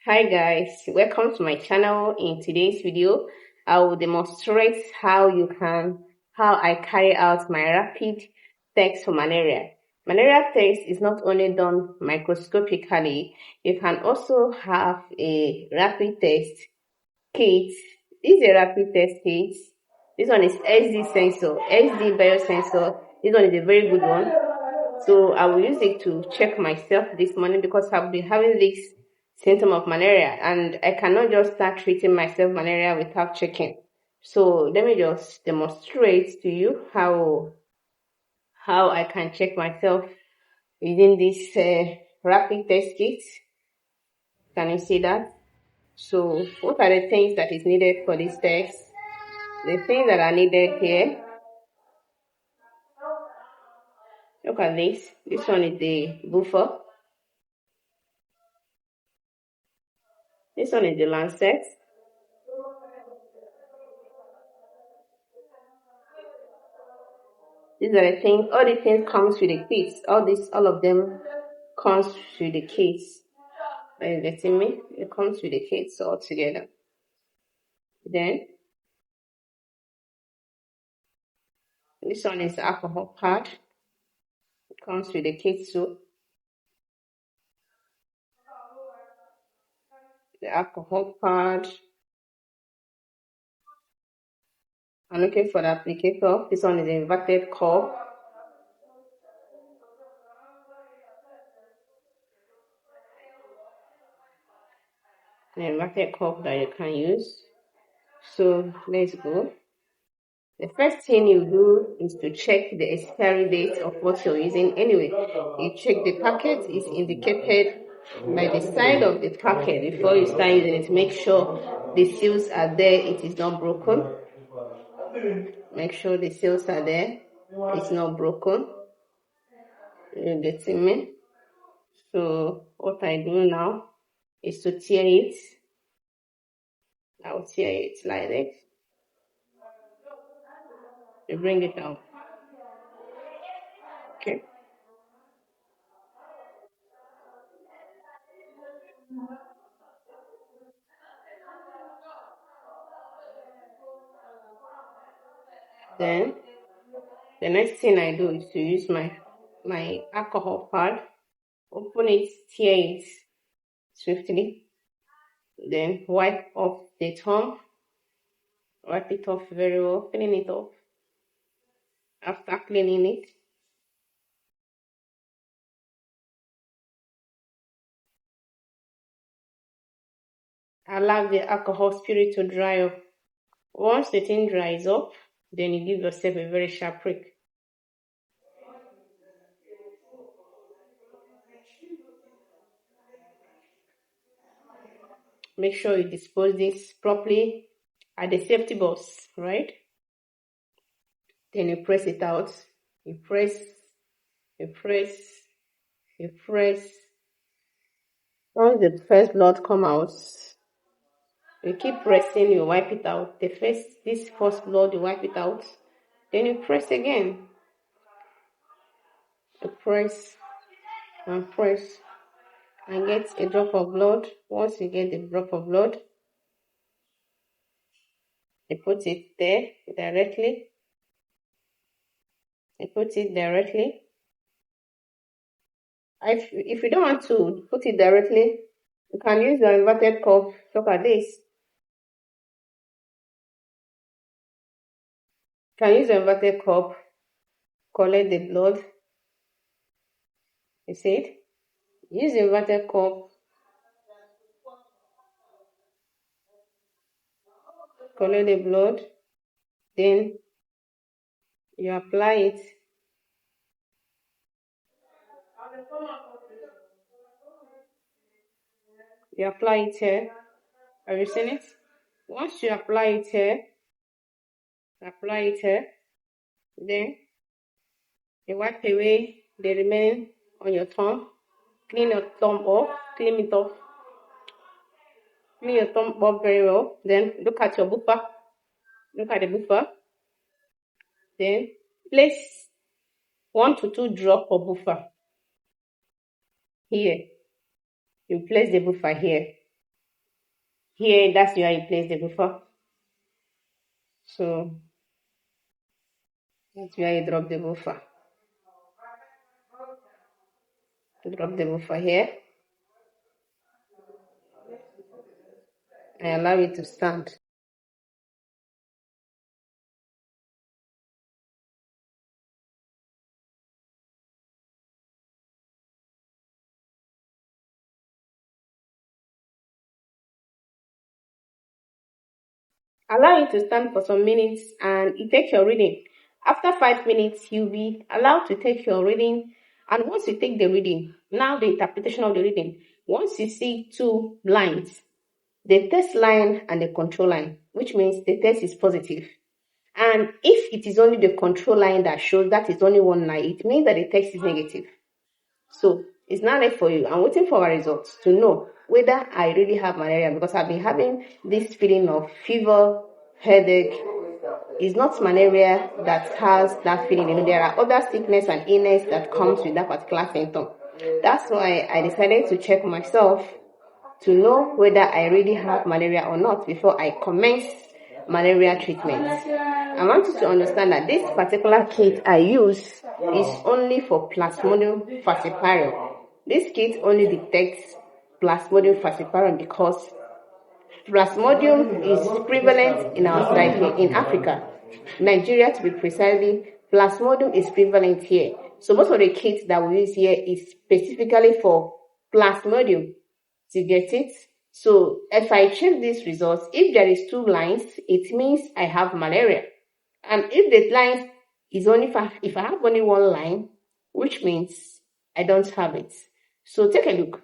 Hi guys, welcome to my channel. In today's video, I will demonstrate how I carry out my rapid test for malaria. Malaria test is not only done microscopically, you can also have a rapid test kit. This is a rapid test kit. This one is SD sensor, SD biosensor. This one is a very good one. So I will use it to check myself this morning because I've been having this symptom of malaria and I cannot just start treating myself malaria without checking. So let me just demonstrate to you how I can check myself using this rapid test kit. Can you see that? So what are the things that is needed for this test? The things that are needed here. Look at this. This one is the buffer. This one is the lancet. These are the things, all the things comes with the kits. All of them comes with the kits. Are you getting me? It comes with the kits all together. Then, this one is the alcohol pad. It comes with the kit too. The alcohol pad. I'm looking for the applicator. This one is the inverted cup. The inverted cup that you can use. So let's go. The first thing you do is to check the expiry date of what you're using. Anyway, you check the packet is indicated by the side of the packet before you start using it. Make sure the seals are there, it is not broken. Make sure the seals are there, it's not broken. You're getting me? So what I do now is to tear it. I'll tear it like this. You bring it out. Okay. Then the next thing I do is to use my alcohol pad. Open it, tear it swiftly, then wipe off the thumb. Wipe it off very well, clean it off. After cleaning it, allow the alcohol spirit to dry up. Once the thing dries up, then you give yourself a very sharp prick. Make sure you dispose this properly at the safety box, right? Then you press it out. You press, you press, you press. Once the first blood come out, you keep pressing, you wipe it out. This first blood, you wipe it out. Then you press again. You press and press and get a drop of blood. Once you get the drop of blood, you put it there directly. You put it directly. If you don't want to put it directly, you can use your inverted cup. Look at this. You can use your inverted cup, collect the blood. You see it? Use the inverted cup, collect the blood, then you apply it. You apply it here. Have you seen it? Once you apply it here, then you wipe away the remain on your thumb. Clean your thumb off, clean it off. Clean your thumb off very well. Then look at your buffer. Look at the buffer. Then place 1 to 2 drops of buffer here. You place the buffer here. Here, that's where you place the buffer. So that's where you drop the buffer. Drop the buffer here. And allow it to stand. Allow it to stand for some minutes and you take your reading. After 5 minutes, you'll be allowed to take your reading. And once you take the reading, now the interpretation of the reading, once you see two lines, the test line and the control line, which means the test is positive. And if it is only the control line that shows that is only one line, it means that the text is negative. So it's now left for you. I'm waiting for my results to know whether I really have malaria, because I've been having this feeling of fever, headache. It's not malaria that has that feeling. There are other sickness and illness that comes with that particular symptom. That's why I decided to check myself to know whether I really have malaria or not before I commence malaria treatment. I want you to understand that this particular kit I use is only for Plasmodium falciparum. This kit only detects Plasmodium falciparum because Plasmodium is prevalent in our side here in Africa. Nigeria, to be precisely, Plasmodium is prevalent here. So most of the kits that we use here is specifically for Plasmodium. To get it? So if I check these results, if there is two lines, it means I have malaria. And if the line is only if I have only one line, which means I don't have it. So take a look.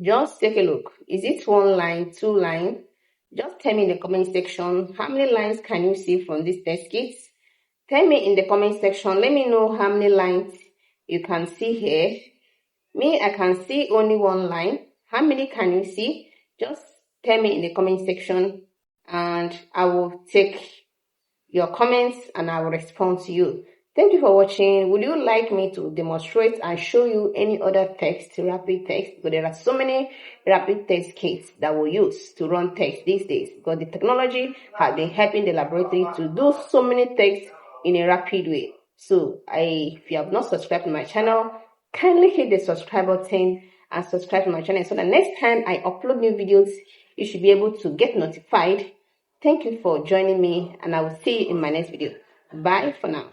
Just take a look. Is it one line, two line? Just tell me in the comment section how many lines can you see from this test kit. Tell me in the comment section. Let me know how many lines you can see here. Me, I can see only one line. How many can you see? Just tell me in the comment section and I will take your comments and I will respond to you. Thank you for watching. Would you like me to demonstrate and show you any other text, rapid text? Because there are so many rapid text kits that we use to run text these days, because the technology has been helping the laboratory to do so many texts in a rapid way. So if you have not subscribed to my channel, kindly hit the subscribe button and subscribe to my channel so that next time I upload new videos, you should be able to get notified. Thank you for joining me and I will see you in my next video. Bye for now.